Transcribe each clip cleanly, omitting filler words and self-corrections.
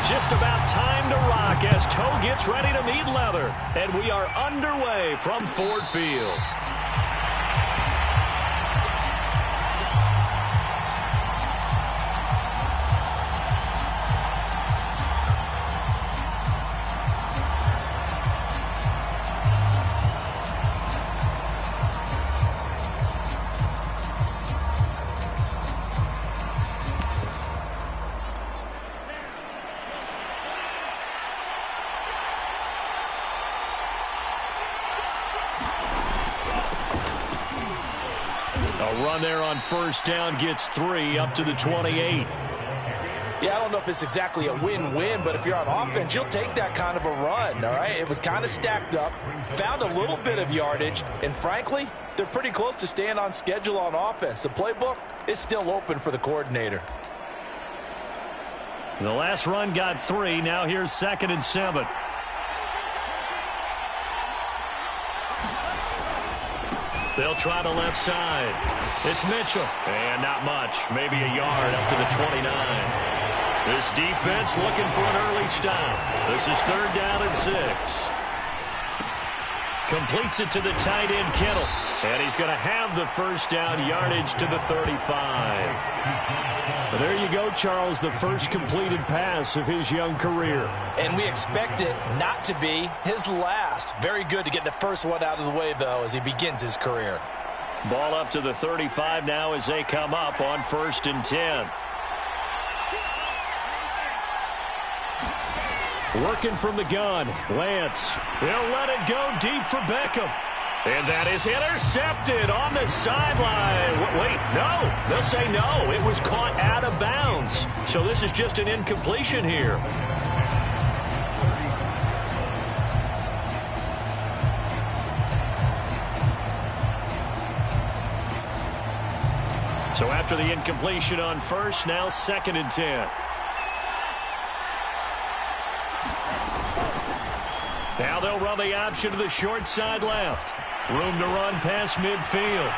Just about time to rock as toe gets ready to meet leather. And we are underway from Ford Field. A run there on first down gets 3 up to the 28. Yeah, I don't know if it's exactly a win-win, but if you're on offense, you'll take that kind of a run, all right? It was kind of stacked up, found a little bit of yardage, and frankly, they're pretty close to staying on schedule on offense. The playbook is still open for the coordinator. The last run got 3. Now here's 2nd and 7. They'll try the left side. It's Mitchell. And not much. Maybe a yard up to the 29. This defense looking for an early stop. This is 3rd down and 6. Completes it to the tight end, Kittle. And he's going to have the first down, yardage to the 35. Well, there you go, Charles, the first completed pass of his young career. And we expect it not to be his last. Very good to get the first one out of the way, though, as he begins his career. Ball up to the 35 now as they come up on 1st and 10. Working from the gun, Lance. He'll let it go deep for Beckham. And that is intercepted on the sideline. Wait, no. They'll say no. It was caught out of bounds. So this is just an incompletion here. So after the incompletion on first, now 2nd and 10. Now they'll run the option to the short side left. Room to run past midfield.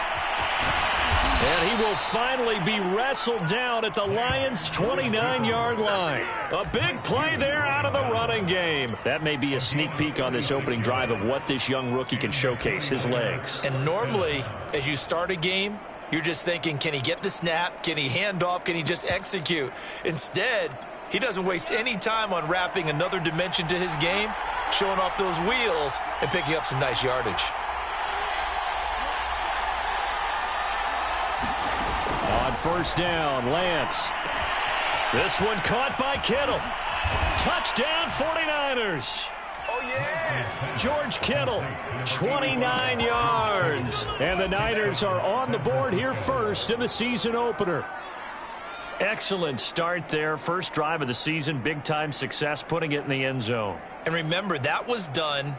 And he will finally be wrestled down at the Lions' 29-yard line. A big play there out of the running game. That may be a sneak peek on this opening drive of what this young rookie can showcase, his legs. And normally, as you start a game, you're just thinking, can he get the snap? Can he hand off? Can he just execute? Instead, he doesn't waste any time on wrapping another dimension to his game, showing off those wheels, and picking up some nice yardage. On first down, Lance. This one caught by Kittle. Touchdown, 49ers. Oh, yeah. George Kittle, 29 yards. And the Niners are on the board here first in the season opener. Excellent start there. First drive of the season. Big-time success putting it in the end zone. And remember, that was done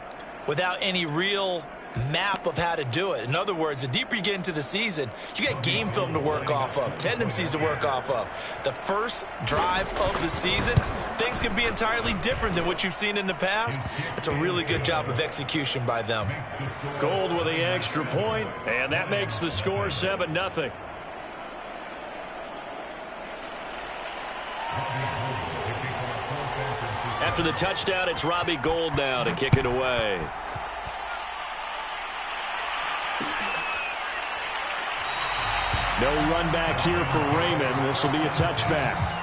without any real map of how to do it. In other words, the deeper you get into the season, you got game film to work off of, tendencies to work off of. The first drive of the season, things can be entirely different than what you've seen in the past. It's a really good job of execution by them. Gold with the extra point, and that makes the score 7-0. After the touchdown, it's Robbie Gould now to kick it away. No run back here for Raymond. This will be a touchback.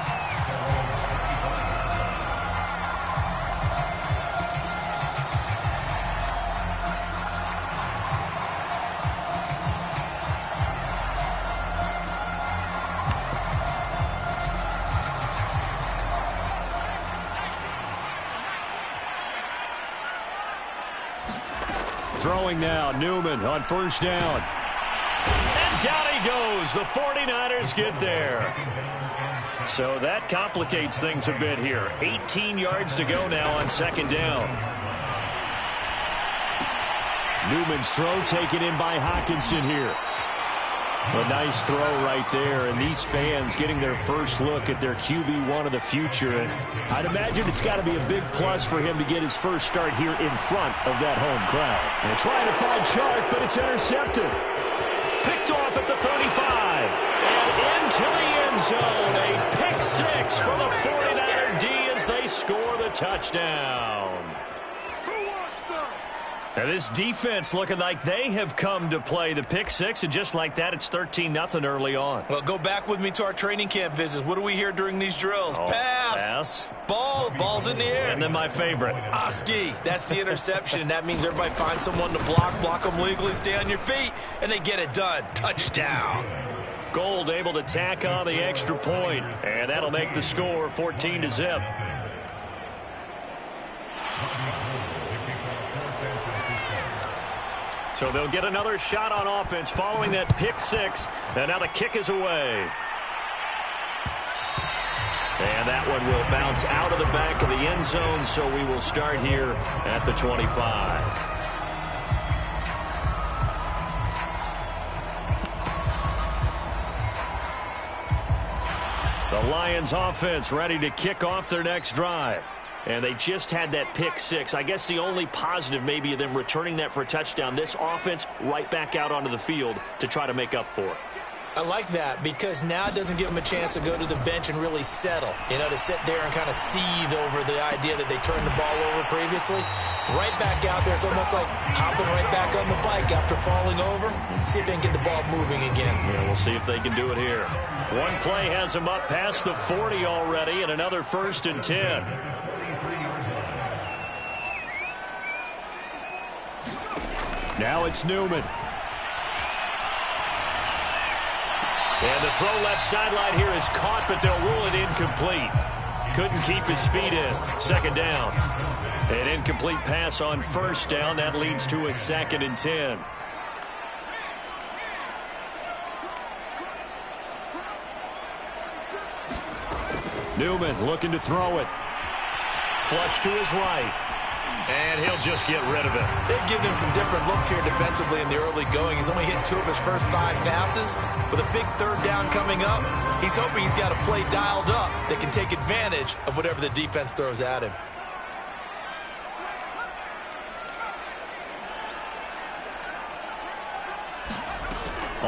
Throwing now, Newman on first down. And down he goes. The 49ers get there. So that complicates things a bit here. 18 yards to go now on second down. Newman's throw taken in by Hockenson here. A nice throw right there, and these fans getting their first look at their QB1 of the future. And I'd imagine it's got to be a big plus for him to get his first start here in front of that home crowd. And trying to find Chark, but it's intercepted. Picked off at the 35. And into the end zone. A pick six for the 49er D as they score the touchdown. And this defense looking like they have come to play the pick six, and just like that, it's 13-0 early on. Well, go back with me to our training camp visits. What do we hear during these drills? Pass. Ball's in the air. And then my favorite. Ski. That's the interception. That means everybody finds someone to block them legally, stay on your feet, and they get it done. Touchdown. Gold able to tack on the extra point, and that'll make the score 14-0. So they'll get another shot on offense following that pick six, and now the kick is away. And that one will bounce out of the back of the end zone, so we will start here at the 25. The Lions offense ready to kick off their next drive. And they just had that pick six. I guess the only positive maybe of them returning that for a touchdown. This offense right back out onto the field to try to make up for it. I like that because now it doesn't give them a chance to go to the bench and really settle. You know, to sit there and kind of seethe over the idea that they turned the ball over previously. Right back out there. It's almost like hopping right back on the bike after falling over. See if they can get the ball moving again. Yeah, we'll see if they can do it here. One play has them up past the 40 already, and another 1st and 10. Now it's Newman. And the throw left sideline here is caught, but they'll rule it incomplete. Couldn't keep his feet in. 2nd down. An incomplete pass on 1st down. That leads to a 2nd and 10. Newman looking to throw it. Flush to his right. And he'll just get rid of it. They've given him some different looks here defensively in the early going. He's only hit 2 of his first 5 passes. With a big 3rd down coming up, he's hoping he's got a play dialed up that can take advantage of whatever the defense throws at him.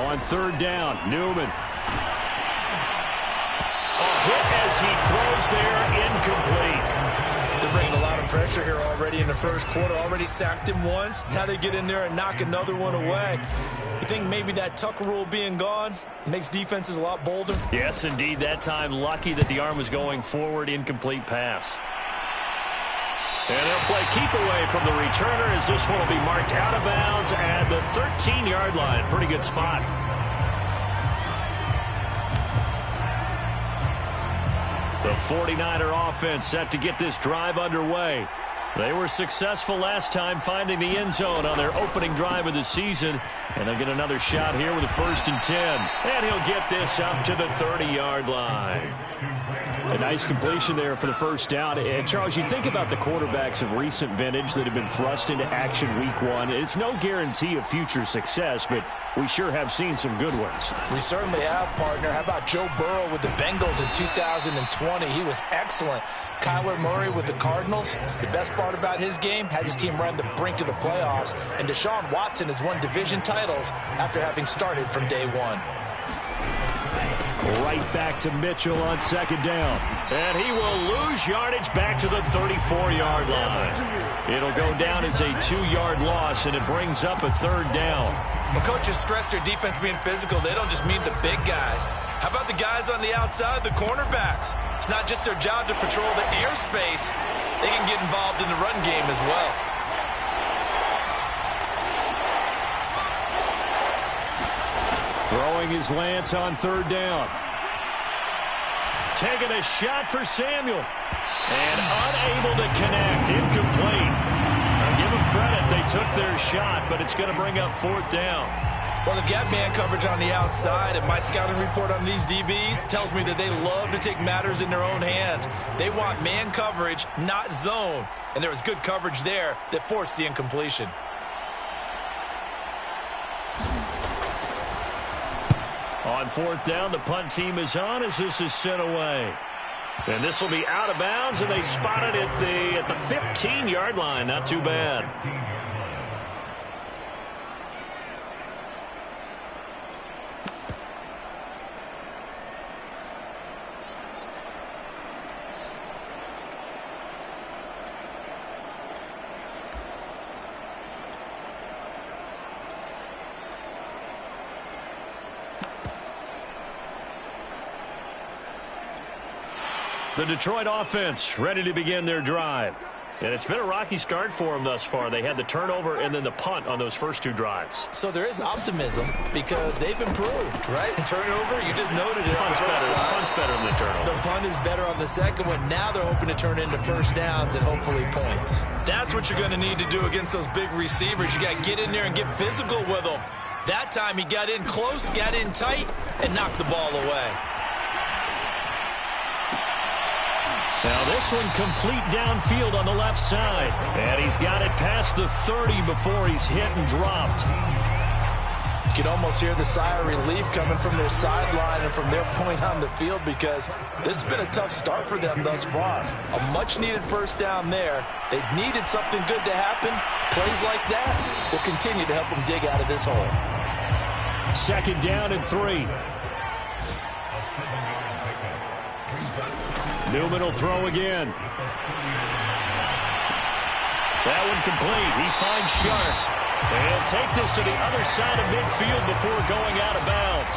On 3rd down, Newman. A hit as he throws there, incomplete. They're bringing a lot of pressure here already in the 1st quarter. Already sacked him once. Now they get in there and knock another one away. You think maybe that Tucker rule being gone makes defenses a lot bolder? Yes, indeed. That time, lucky that the arm was going forward. Incomplete pass. And they'll play keep away from the returner as this one will be marked out of bounds at the 13-yard line. Pretty good spot. The 49er offense set to get this drive underway. They were successful last time finding the end zone on their opening drive of the season. And they'll get another shot here with a 1st and 10. And he'll get this up to the 30-yard line. A nice completion there for the 1st down. And, Charles, you think about the quarterbacks of recent vintage that have been thrust into action week 1. It's no guarantee of future success, but we sure have seen some good ones. We certainly have, partner. How about Joe Burrow with the Bengals in 2020? He was excellent. Kyler Murray with the Cardinals. The best part about his game, had his team right on the brink of the playoffs. And Deshaun Watson has won division titles after having started from day 1. Right back to Mitchell on 2nd down. And he will lose yardage back to the 34-yard line. It'll go down as a 2-yard loss, and it brings up a 3rd down. When coaches stress their defense being physical, they don't just mean the big guys. How about the guys on the outside, the cornerbacks? It's not just their job to patrol the airspace. They can get involved in the run game as well. Throwing his Lance on 3rd down. Taking a shot for Samuel. And unable to connect. Incomplete. I'll give them credit. They took their shot, but it's going to bring up 4th down. Well, they've got man coverage on the outside, and my scouting report on these DBs tells me that they love to take matters in their own hands. They want man coverage, not zone. And there was good coverage there that forced the incompletion. On 4th down, the punt team is on as this is sent away. And this will be out of bounds, and they spot it at the 15-yard line. Not too bad. The Detroit offense ready to begin their drive. And it's been a rocky start for them thus far. They had the turnover and then the punt on those first 2 drives. So there is optimism because they've improved, right? Turnover, you just noted it. Punt's better than the turnover. The punt is better on the second one. Now they're hoping to turn into first downs and hopefully points. That's what you're going to need to do against those big receivers. You got to get in there and get physical with them. That time he got in close, got in tight, and knocked the ball away. Now this one complete downfield on the left side. And he's got it past the 30 before he's hit and dropped. You can almost hear the sigh of relief coming from their sideline and from their point on the field because this has been a tough start for them thus far. A much-needed first down there. They've needed something good to happen. Plays like that will continue to help them dig out of this hole. 2nd down and 3. Newman will throw again. That one complete. He finds Sharp. And he'll take this to the other side of midfield before going out of bounds.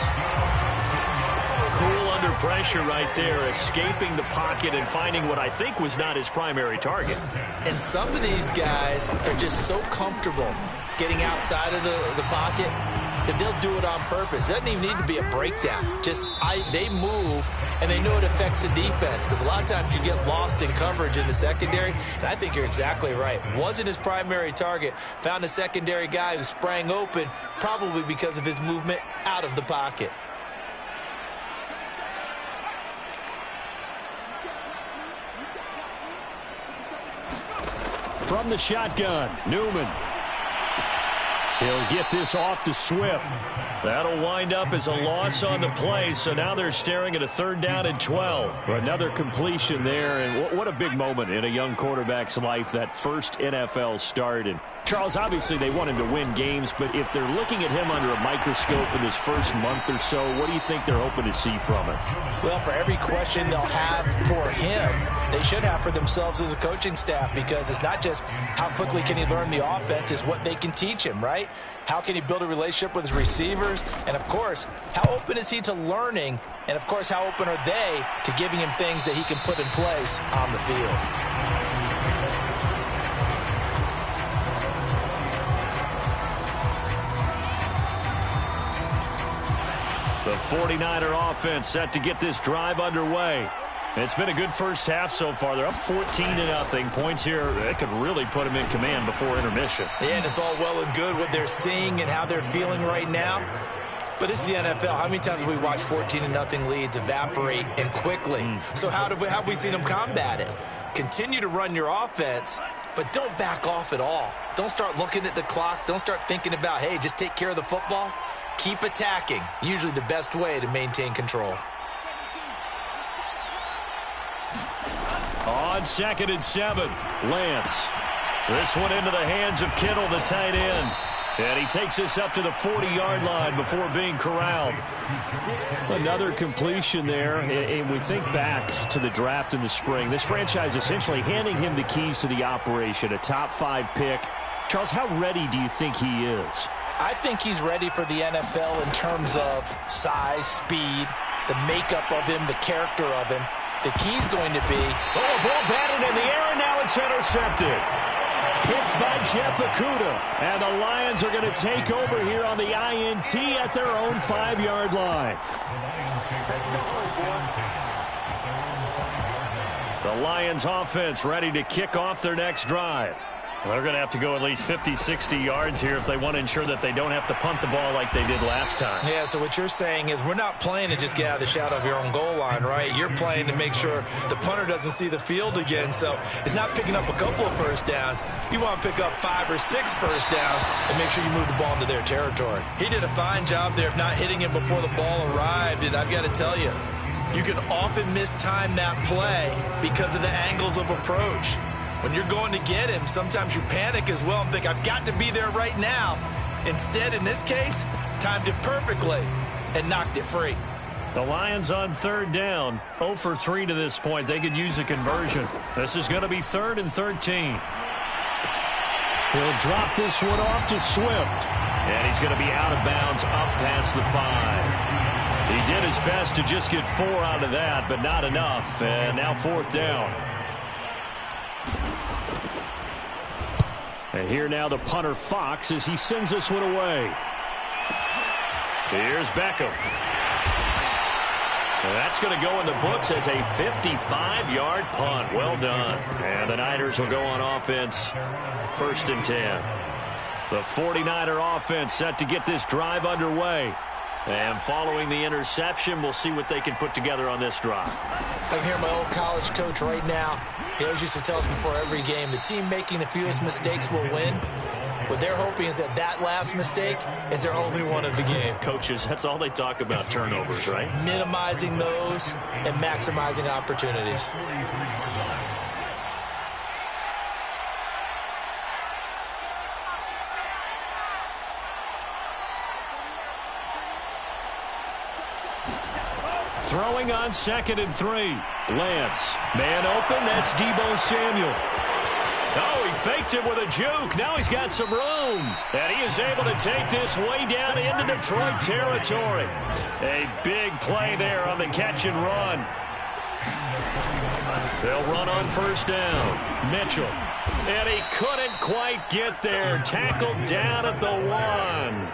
Cool under pressure right there, escaping the pocket and finding what I think was not his primary target. And some of these guys are just so comfortable getting outside of the pocket that they'll do it on purpose. It doesn't even need to be a breakdown. They move, and they know it affects the defense because a lot of times you get lost in coverage in the secondary, and I think you're exactly right. Wasn't his primary target. Found a secondary guy who sprang open, probably because of his movement out of the pocket. From the shotgun, Newman. He'll get this off to Swift. That'll wind up as a loss on the play, so now they're staring at a 3rd down and 12. Another completion there, and what a big moment in a young quarterback's life, that first NFL start. And Charles, obviously they want him to win games, but if they're looking at him under a microscope in this first month or so, what do you think they're hoping to see from it? Well, for every question they'll have for him, they should have for themselves as a coaching staff, because it's not just how quickly can he learn the offense, it's what they can teach him, right? How can he build a relationship with his receivers? And, of course, how open is he to learning? And, of course, how open are they to giving him things that he can put in place on the field? The 49er offense set to get this drive underway. It's been a good first half so far. They're up 14-0. Points here that could really put them in command before intermission. Yeah, and it's all well and good what they're seeing and how they're feeling right now. But it's the NFL. How many times have we watched 14-0 leads evaporate and quickly? So how have we seen them combat it? Continue to run your offense, but don't back off at all. Don't start looking at the clock. Don't start thinking about, hey, just take care of the football. Keep attacking. Usually the best way to maintain control. On 2nd and 7, Lance. This one into the hands of Kittle, the tight end. And he takes this up to the 40-yard line before being corralled. Another completion there. And we think back to the draft in the spring. This franchise essentially handing him the keys to the operation, a top 5 pick. Charles, how ready do you think he is? I think he's ready for the NFL in terms of size, speed, the makeup of him, the character of him. The key's going to be... Oh, ball batted in the air, and now it's intercepted. Picked by Jeff Okudah. And the Lions are going to take over here on the INT at their own 5-yard line. The Lions offense ready to kick off their next drive. They're going to have to go at least 50, 60 yards here if they want to ensure that they don't have to punt the ball like they did last time. Yeah, so what you're saying is we're not playing to just get out of the shadow of your own goal line, right? You're playing to make sure the punter doesn't see the field again. So it's not picking up a couple of first downs. You want to pick up 5 or 6 first downs and make sure you move the ball into their territory. He did a fine job there of not hitting it before the ball arrived, and I've got to tell you, you can often mistime that play because of the angles of approach. When you're going to get him, sometimes you panic as well and think, I've got to be there right now. Instead, in this case, timed it perfectly and knocked it free. The Lions on 3rd down, 0 for 3 to this point. They could use a conversion. This is going to be 3rd and 13. He'll drop this one off to Swift. And he's going to be out of bounds up past the 5. He did his best to just get 4 out of that, but not enough. And now 4th down. And here now the punter Fox as he sends this one away. Here's Beckham. And that's going to go in the books as a 55-yard punt. Well done. And the Niners will go on offense. 1st and 10. The 49er offense set to get this drive underway. And following the interception, we'll see what they can put together on this drive. I can hear my old college coach right now. He always used to tell us before every game, the team making the fewest mistakes will win. What they're hoping is that that last mistake is their only one of the game. Coaches, that's all they talk about, turnovers, right? Minimizing those and maximizing opportunities. Throwing on 2nd and 3. Lance, man open, that's Deebo Samuel. Oh, he faked him with a juke. Now he's got some room. And he is able to take this way down into Detroit territory. A big play there on the catch and run. They'll run on 1st down. Mitchell. And he couldn't quite get there. Tackled down at the 1.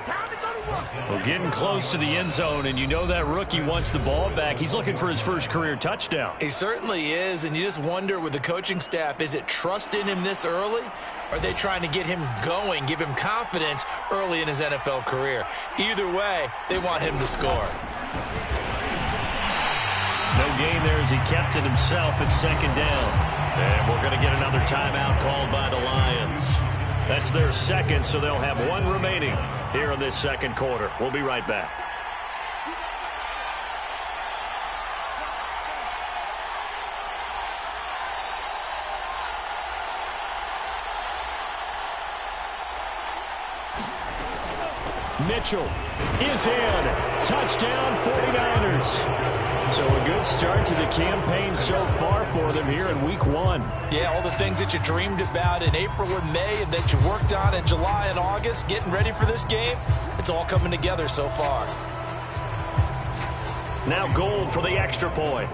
Well, getting close to the end zone, and you know that rookie wants the ball back. He's looking for his first career touchdown. He certainly is, and you just wonder with the coaching staff, is it trust in him this early? Or are they trying to get him going, give him confidence early in his NFL career? Either way, they want him to score. No gain there as he kept it himself at 2nd down. And we're going to get another timeout called by the Lions. That's their 2nd, so they'll have 1 remaining here in this 2nd quarter. We'll be right back. Mitchell is in. Touchdown 49ers. So a good start to the campaign so far for them here in week 1. Yeah, all the things that you dreamed about in April and May and that you worked on in July and August, getting ready for this game, it's all coming together so far. Now Gould for the extra point.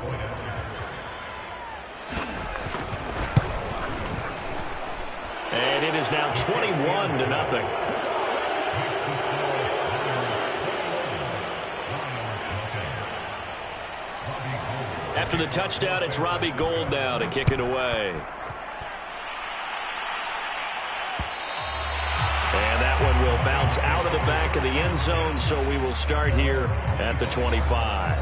And it is now 21-0. After the touchdown, it's Robbie Gould now to kick it away. And that one will bounce out of the back of the end zone, so we will start here at the 25.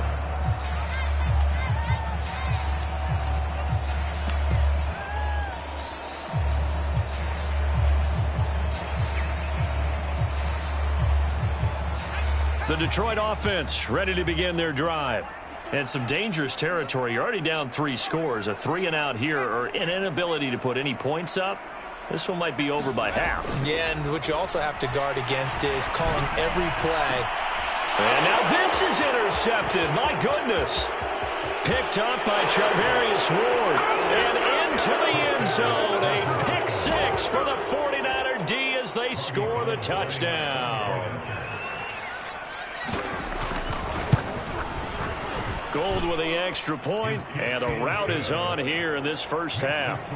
The Detroit offense ready to begin their drive. And some dangerous territory. You're already down 3 scores. A 3-and-out here or an inability to put any points up. This one might be over by half. Yeah, and what you also have to guard against is calling every play. And now this is intercepted. My goodness. Picked up by Charvarius Ward. And into the end zone. A pick 6 for the 49er D as they score the touchdown. Gould with the extra point, and a rout is on here in this first half.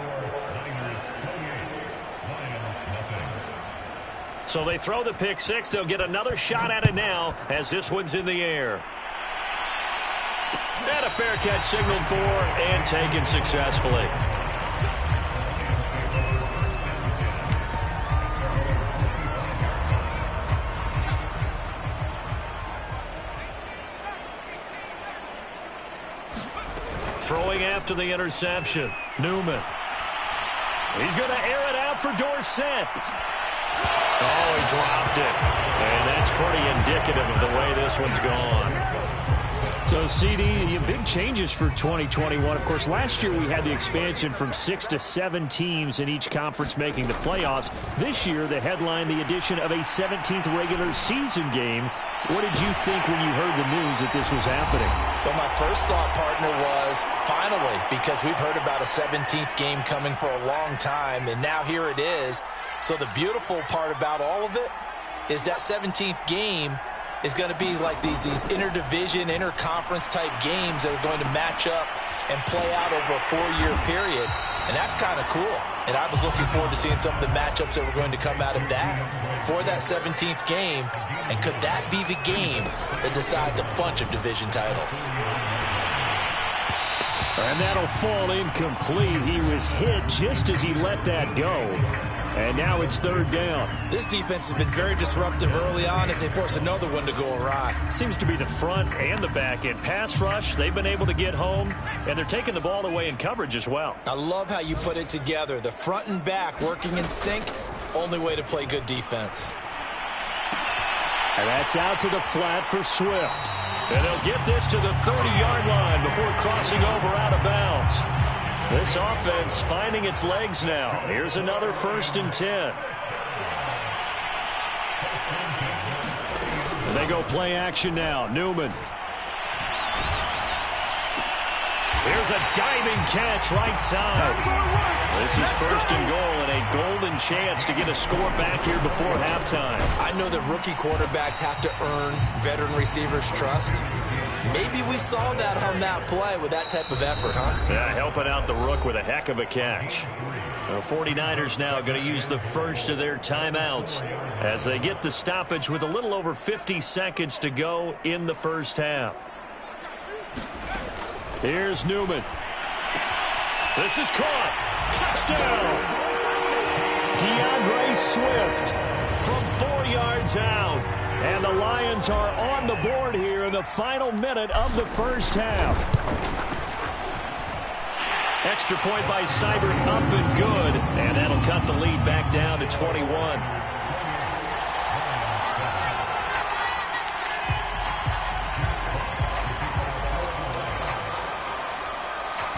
So they throw the pick 6. They'll get another shot at it now as this one's in the air. And a fair catch signaled for and taken successfully. Throwing after the interception. Newman. He's going to air it out for Dorsett. Oh, he dropped it. And that's pretty indicative of the way this one's gone. So, CD, big changes for 2021. Of course, last year we had the expansion from 6 to 7 teams in each conference making the playoffs. This year, they headlined the addition of a 17th regular season game. What did you think when you heard the news that this was happening? Well, my first thought, partner, was finally, because we've heard about a 17th game coming for a long time, and now here it is. So the beautiful part about all of it is that 17th game is going to be like these interdivision, interconference type games that are going to match up and play out over a 4-year period. And that's kind of cool. And I was looking forward to seeing some of the matchups that were going to come out of that for that 17th game. And could that be the game that decides a bunch of division titles? And that'll fall incomplete. He was hit just as he let that go. And now it's third down. This defense has been very disruptive early on as they force another one to go awry. Seems to be the front and the back end. Pass rush, they've been able to get home, and they're taking the ball away in coverage as well. I love how you put it together. The front and back working in sync, only way to play good defense. And that's out to the flat for Swift. And they'll get this to the 30-yard line before crossing over out of bounds. This offense finding its legs now. Here's another 1st and 10. And they go play action now. Newman. Here's a diving catch right side. This is 1st and goal and a golden chance to get a score back here before halftime. I know that rookie quarterbacks have to earn veteran receivers' trust. Maybe we saw that on that play with that type of effort, huh? Yeah, helping out the rook with a heck of a catch. The 49ers now going to use the first of their timeouts as they get the stoppage with a little over 50 seconds to go in the first half. Here's Newman. This is caught. Touchdown. DeAndre Swift from 4 yards out. And the Lions are on the board here in the final minute of the first half. Extra point by Seibert up and good. And that'll cut the lead back down to 21.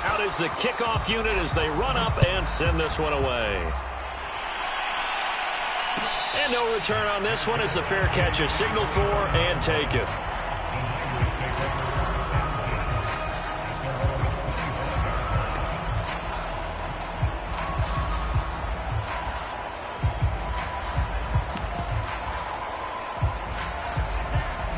Out is the kickoff unit as they run up and send this one away. And no return on this one as the fair catch is signaled for and taken.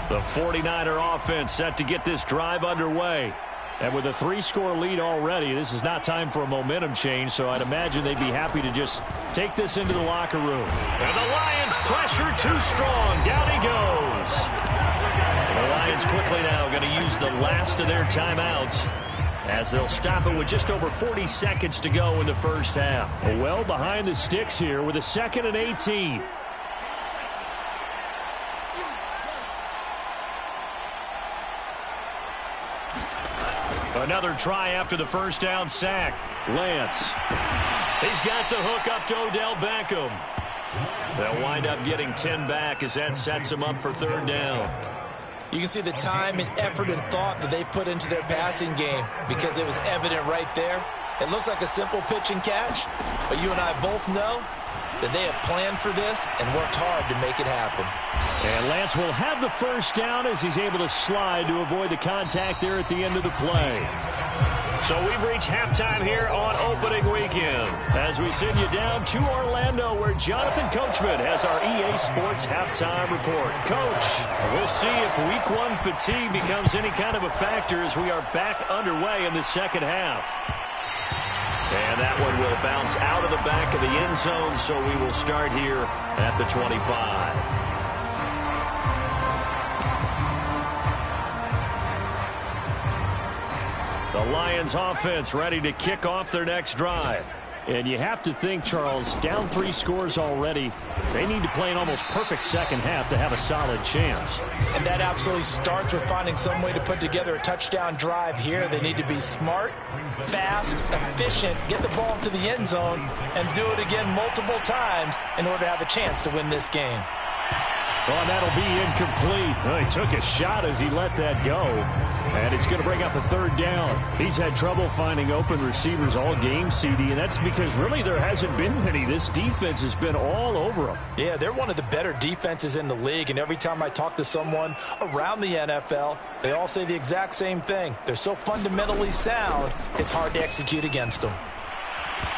The 49er offense set to get this drive underway. And with a 3-score lead already, this is not time for a momentum change, so I'd imagine they'd be happy to just take this into the locker room. And the Lions pressure too strong. Down he goes. And the Lions quickly now going to use the last of their timeouts as they'll stop it with just over 40 seconds to go in the first half. Well behind the sticks here with a 2nd and 18. Another try after the first down sack. Lance. He's got the hook up to Odell Beckham. They'll wind up getting 10 back as that sets them up for 3rd down. You can see the time and effort and thought that they've put into their passing game because it was evident right there. It looks like a simple pitch and catch, but you and I both know that they have planned for this and worked hard to make it happen. And Lance will have the first down as he's able to slide to avoid the contact there at the end of the play. So we've reached halftime here on opening weekend as we send you down to Orlando where Jonathan Coachman has our EA Sports halftime report. Coach, we'll see if week 1 fatigue becomes any kind of a factor as we are back underway in the second half. And that one will bounce out of the back of the end zone, so we will start here at the 25. The Lions offense ready to kick off their next drive. And you have to think, Charles, down 3 scores already, they need to play an almost perfect second half to have a solid chance. And that absolutely starts with finding some way to put together a touchdown drive here. They need to be smart, fast, efficient, get the ball into the end zone, and do it again multiple times in order to have a chance to win this game. Well, that'll be incomplete. Well, he took a shot as he let that go. And it's going to bring up a 3rd down. He's had trouble finding open receivers all game, CD, and that's because really there hasn't been many. This defense has been all over them. Yeah, they're one of the better defenses in the league, and every time I talk to someone around the NFL, they all say the exact same thing. They're so fundamentally sound, it's hard to execute against them.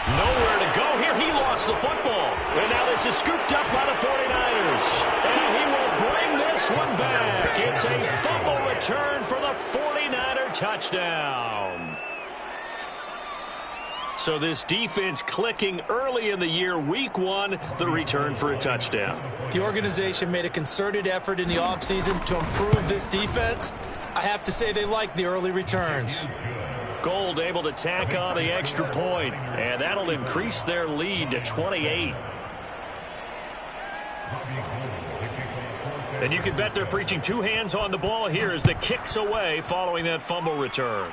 Nowhere to go here. He lost the football. And now this is scooped up by the 49ers. And he will bring this this one back. It's a fumble return for the 49er touchdown. So this defense clicking early in the year. Week 1, the return for a touchdown. The organization made a concerted effort in the offseason to improve this defense. I have to say they like the early returns. Gold able to tack on the extra point, and that'll increase their lead to 28. And you can bet they're preaching 2 hands on the ball here as the kick's away following that fumble return.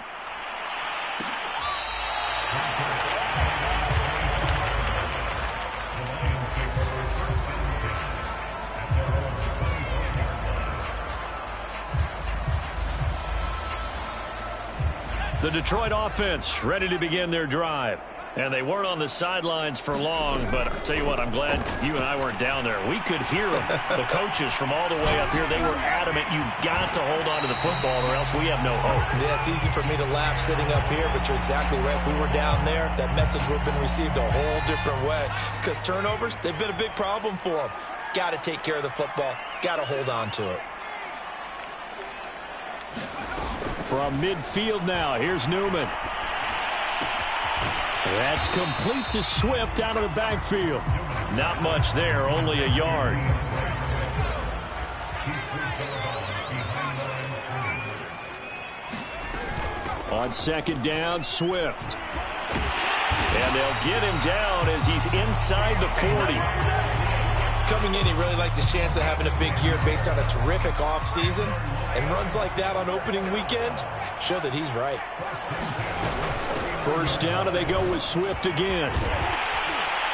The Detroit offense ready to begin their drive. And they weren't on the sidelines for long, but I'll tell you what, I'm glad you and I weren't down there. We could hear them. The coaches from all the way up here, they were adamant, you've got to hold on to the football or else we have no hope. Yeah, it's easy for me to laugh sitting up here, but you're exactly right. If we were down there, that message would have been received a whole different way. Because turnovers, they've been a big problem for them. Got to take care of the football. Got to hold on to it. From midfield now, here's Newman. That's complete to Swift out of the backfield. Not much there, only a yard. On second down, Swift. And they'll get him down as he's inside the 40. Coming in, he really liked his chance of having a big year based on a terrific offseason. And runs like that on opening weekend show that he's right. First down, and they go with Swift again.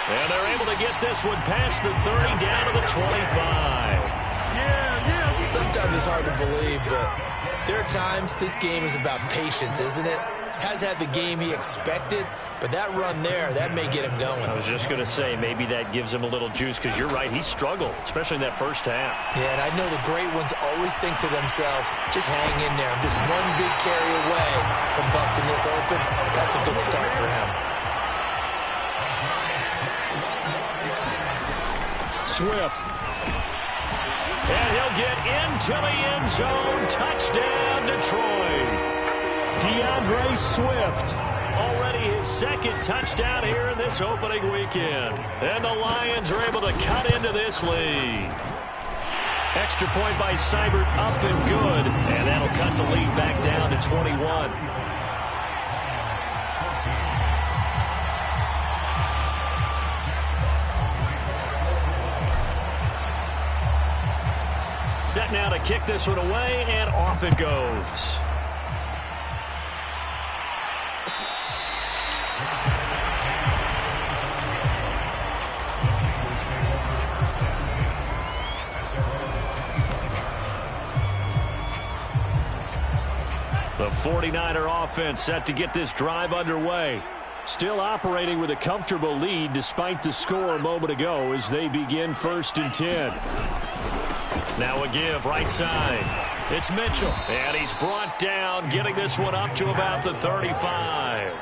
And they're able to get this one past the 30, down to the 25. Sometimes it's hard to believe, but there are times this game is about patience, isn't it? Has had the game he expected, but that run there, that may get him going. I was just going to say, maybe that gives him a little juice, because you're right, he struggled, especially in that first half. Yeah, and I know the great ones always think to themselves, just hang in there. I'm just one big carry away from busting this open. That's a good start for him. Swift. And he'll get into the end zone. Touchdown, Detroit. DeAndre Swift, already his second touchdown here in this opening weekend. And the Lions are able to cut into this lead. Extra point by Seibert, up and good. And that'll cut the lead back down to 21. Set now to kick this one away, and off it goes. The 49er offense set to get this drive underway. Still operating with a comfortable lead despite the score a moment ago as they begin 1st and 10. Now a give right side. It's Mitchell, and he's brought down, getting this one up to about the 35.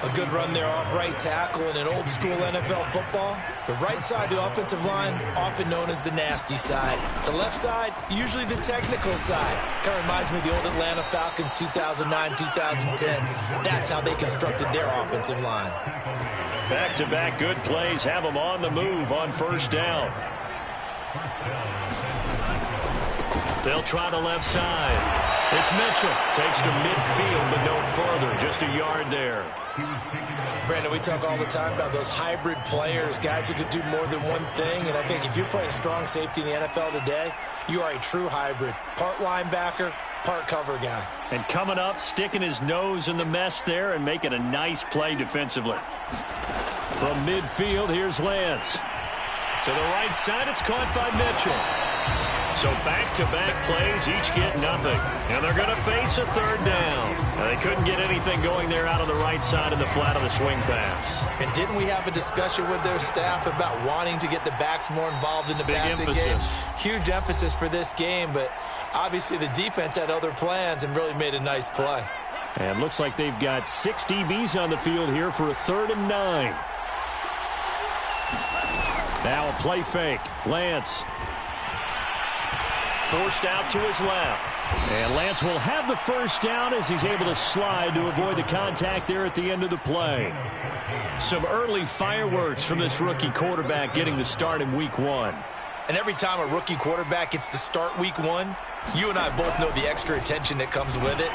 A good run there off right tackle in an old school NFL football. The right side of the offensive line, often known as the nasty side. The left side, usually the technical side. Kind of reminds me of the old Atlanta Falcons 2009-2010. That's how they constructed their offensive line. Back-to-back good plays have them on the move on first down. They'll try the left side. It's Mitchell. Takes to midfield, but no further. Just a yard there. Brandon, we talk all the time about those hybrid players, guys who could do more than one thing. And I think if you're playing strong safety in the NFL today, you are a true hybrid. Part linebacker, part cover guy. And coming up, sticking his nose in the mess there and making a nice play defensively. From midfield, here's Lance. To the right side, it's caught by Mitchell. So back-to-back plays, each get nothing. And they're going to face a third down. And they couldn't get anything going there out of the right side of the flat of the swing pass. And didn't we have a discussion with their staff about wanting to get the backs more involved in the passing game? Huge emphasis for this game, but obviously the defense had other plans and really made a nice play. And looks like they've got 6 DBs on the field here for a 3rd and 9. Now a play fake. Lance. forced out to his left. And Lance will have the first down as he's able to slide to avoid the contact there at the end of the play. Some early fireworks from this rookie quarterback getting the start in week 1. And every time a rookie quarterback gets to start week 1, you and I both know the extra attention that comes with it.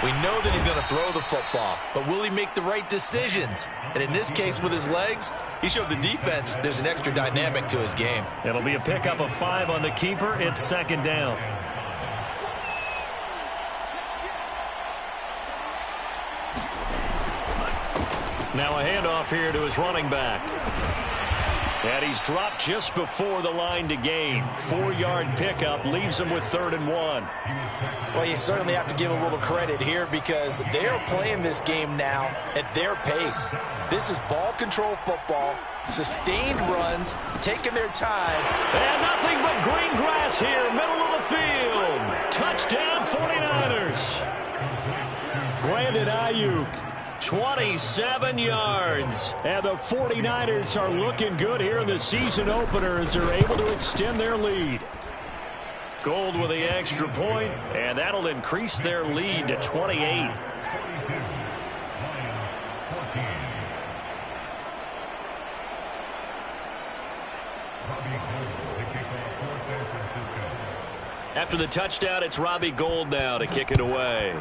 We know that he's going to throw the football, but will he make the right decisions? And in this case, with his legs, he showed the defense there's an extra dynamic to his game. It'll be a pickup of 5 on the keeper. It's second down. Now a handoff here to his running back. And he's dropped just before the line to gain. 4-yard pickup leaves him with 3rd and 1. Well, you certainly have to give a little credit here because they're playing this game now at their pace. This is ball control football, sustained runs, taking their time. And nothing but green grass here, middle of the field. Touchdown 49ers. Brandon Ayuk. 27 yards. And the 49ers are looking good here in the season opener as they're able to extend their lead. Gold with the extra point, and that'll increase their lead to 28. After the touchdown, it's Robbie Gould now to kick it away.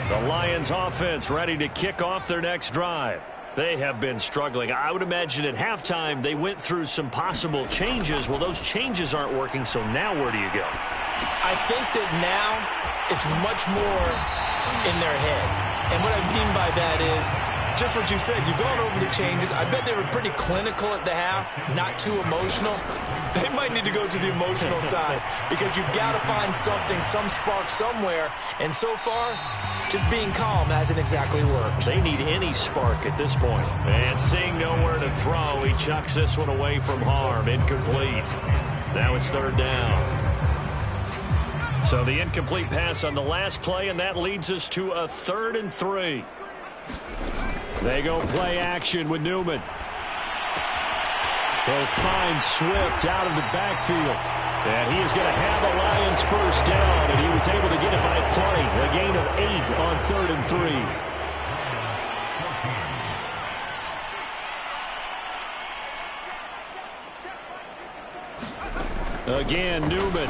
The Lions offense ready to kick off their next drive. They have been struggling. I would imagine at halftime they went through some possible changes. Well, those changes aren't working, so now where do you go? I think that now it's much more in their head. And what I mean by that is just what you said. You've gone over the changes. I bet they were pretty clinical at the half, not too emotional. They might need to go to the emotional side because you've got to find something, some spark somewhere. And so far, just being calm hasn't exactly worked. They need any spark at this point. And seeing nowhere to throw, he chucks this one away from harm. Incomplete. Now it's 3rd down. So the incomplete pass on the last play, and that leads us to a 3rd and 3. They go play action with Newman. They'll find Swift out of the backfield. And he is going to have the Lions first down, and he was able to get it by plenty. A gain of 8 on 3rd and 3. Again, Newman.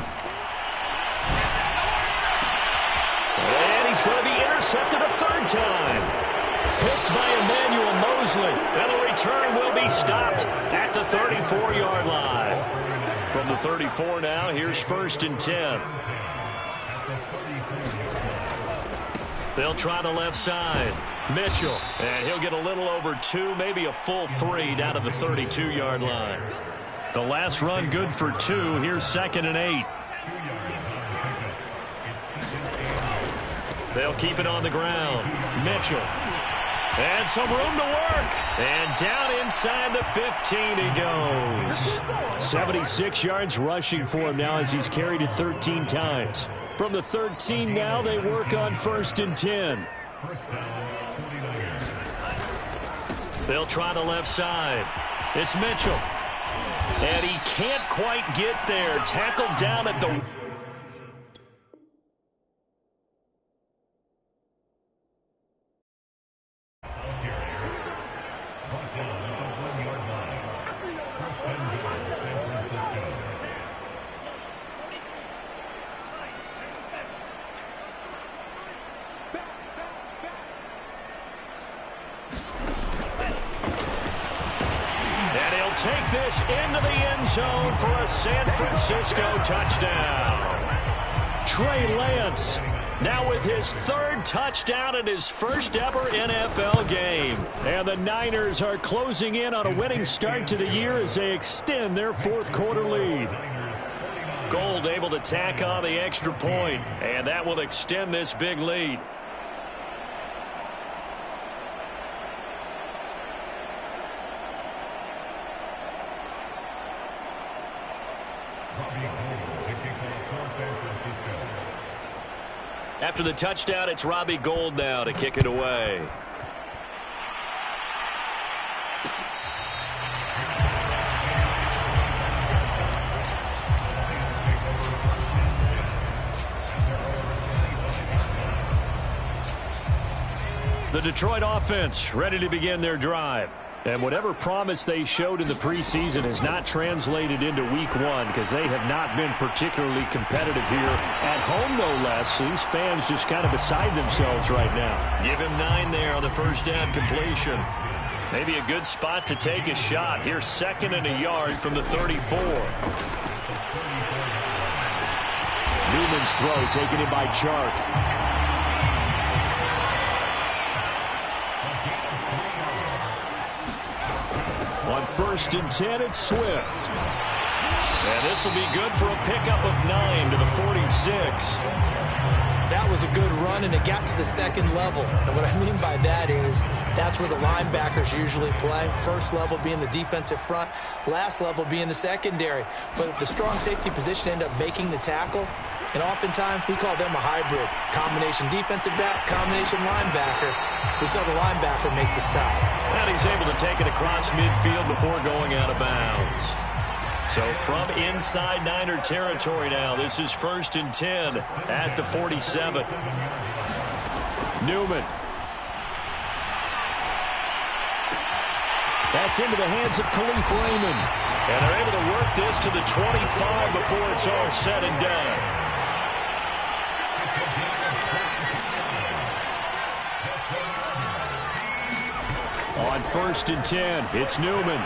And he's going to be intercepted a 3rd time. Picked by Emmanuel Mosley. And the return will be stopped at the 34-yard line. From the 34 now, here's 1st and 10. They'll try the left side. Mitchell. And he'll get a little over 2, maybe a full 3 down to the 32-yard line. The last run good for 2. Here's 2nd and 8. They'll keep it on the ground. Mitchell. And some room to work. And down inside the 15 he goes. 76 yards rushing for him now as he's carried it 13 times. From the 13 now, they work on 1st and 10. They'll try the left side. It's Mitchell. And he can't quite get there. Tackled down at the... Take this into the end zone for a San Francisco touchdown. Trey Lance now with his 3rd touchdown in his first ever NFL game. And the Niners are closing in on a winning start to the year as they extend their 4th quarter lead. Gould able to tack on the extra point, and that will extend this big lead. After the touchdown, it's Robbie Gould now to kick it away. The Detroit offense ready to begin their drive. And whatever promise they showed in the preseason has not translated into week one because they have not been particularly competitive here at home, no less. These fans just kind of beside themselves right now. Give him 9 there on the first down completion. Maybe a good spot to take a shot. Here's 2nd and a yard from the 34. Newman's throw taken in by Chark. On 1st and 10, it's Swift. And this will be good for a pickup of 9 to the 46. That was a good run, and it got to the 2nd level. And what I mean by that is that's where the linebackers usually play. First level being the defensive front, last level being the secondary. But the strong safety position ended up making the tackle. And oftentimes we call them a hybrid. Combination defensive back, combination linebacker. We saw the linebacker make the stop. And he's able to take it across midfield before going out of bounds. So from inside Niner territory now, this is 1st and 10 at the 47. Newman. That's into the hands of Khalif Raymond. And they're able to work this to the 25 before it's all said and done. On 1st and 10, it's Newman.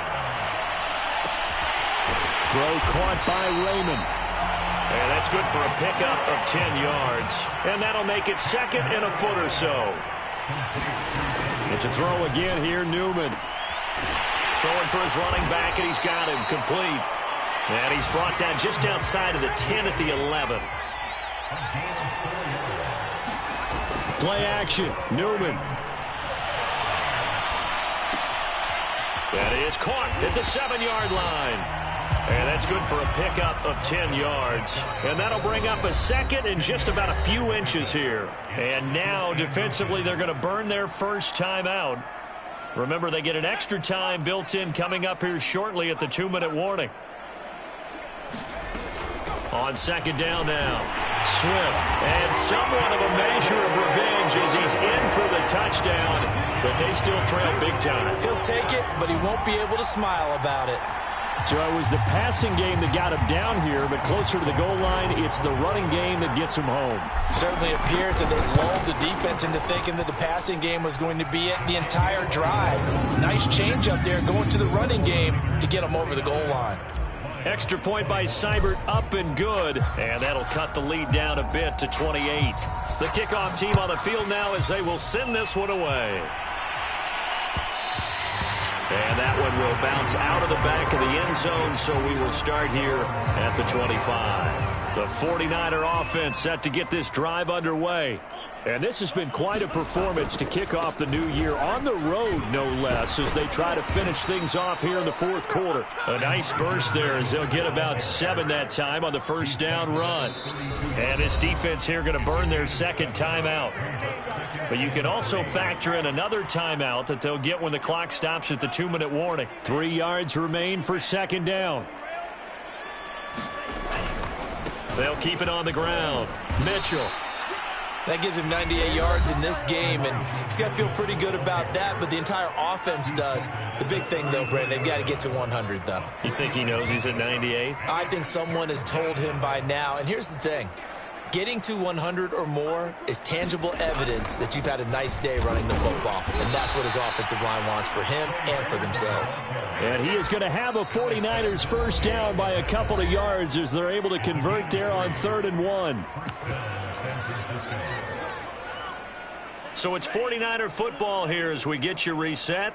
Throw caught by Raymond. And that's good for a pickup of 10 yards. And that'll make it 2nd and a foot or so. And to throw again here, Newman. Throwing for his running back, and he's got him complete. And he's brought down just outside of the 10 at the 11. Play action, Newman. That is caught at the 7-yard line. And that's good for a pickup of 10 yards. And that'll bring up a 2nd and just about a few inches here. And now, defensively, they're going to burn their first timeout. Remember, they get an extra time built in coming up here shortly at the 2-minute warning. On 2nd down now, Swift. And somewhat of a measure of revenge as he's in for the touchdown. But they still trail big time. He'll take it, but he won't be able to smile about it. So it was the passing game that got him down here, but closer to the goal line, it's the running game that gets him home. Certainly appears that they lulled the defense into thinking that the passing game was going to be it the entire drive. Nice change up there going to the running game to get him over the goal line. Extra point by Seibert, up and good. And that'll cut the lead down a bit to 28. The kickoff team on the field now as they will send this one away. And that one will bounce out of the back of the end zone, so we will start here at the 25. The 49er offense set to get this drive underway. And this has been quite a performance to kick off the new year on the road, no less, as they try to finish things off here in the 4th quarter. A nice burst there as they'll get about 7 that time on the first down run. And this defense here going to burn their 2nd timeout. But you can also factor in another timeout that they'll get when the clock stops at the 2-minute warning. 3 yards remain for 2nd down. They'll keep it on the ground. Mitchell. That gives him 98 yards in this game, and he's got to feel pretty good about that, but the entire offense does. The big thing, though, Brandon, they've got to get to 100, though. You think he knows he's at 98? I think someone has told him by now, and here's the thing. Getting to 100 or more is tangible evidence that you've had a nice day running the football, and that's what his offensive line wants for him and for themselves. And he is going to have a 49ers first down by a couple of yards as they're able to convert there on 3rd and 1. So it's 49er football here as we get you reset.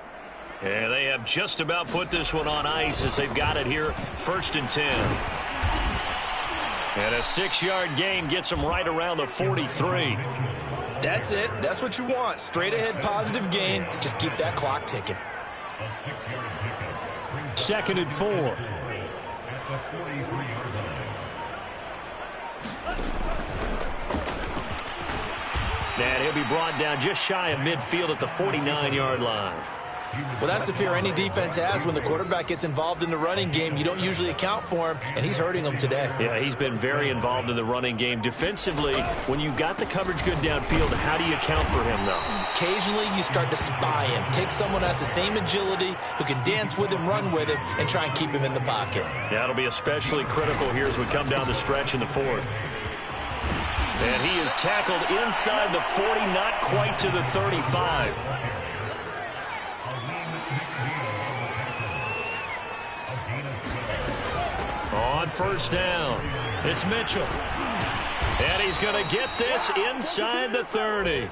And they have just about put this one on ice as they've got it here, 1st and 10. And a 6-yard gain gets them right around the 43. That's it. That's what you want. Straight ahead positive gain. Just keep that clock ticking. 2nd and 4. And he'll be brought down just shy of midfield at the 49-yard line. Well, that's the fear any defense has when the quarterback gets involved in the running game. You don't usually account for him, and he's hurting them today. Yeah, he's been very involved in the running game. Defensively, when you got the coverage good downfield, how do you account for him, though? Occasionally, you start to spy him. Take someone who has the same agility, who can dance with him, run with him, and try and keep him in the pocket. Yeah, it'll be especially critical here as we come down the stretch in the fourth. And he is tackled inside the 40, not quite to the 35. On first down, it's Mitchell. And he's going to get this inside the 30.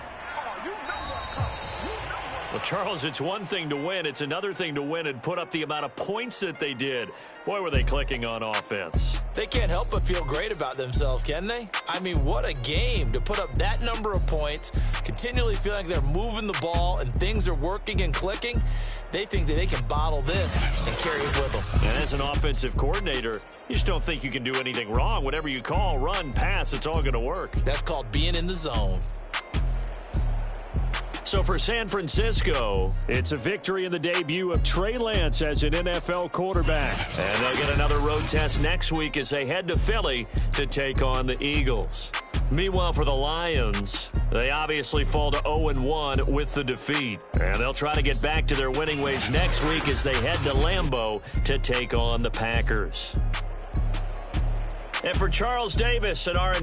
Well, Charles, it's one thing to win. It's another thing to win and put up the amount of points that they did. Boy, were they clicking on offense. They can't help but feel great about themselves, can they? I mean, what a game to put up that number of points, continually feeling like they're moving the ball and things are working and clicking. They think that they can bottle this and carry it with them. And as an offensive coordinator, you just don't think you can do anything wrong. Whatever you call, run, pass, it's all going to work. That's called being in the zone. So for San Francisco, it's a victory in the debut of Trey Lance as an NFL quarterback. And they'll get another road test next week as they head to Philly to take on the Eagles. Meanwhile, for the Lions, they obviously fall to 0-1 with the defeat. And they'll try to get back to their winning ways next week as they head to Lambeau to take on the Packers. And for Charles Davis and our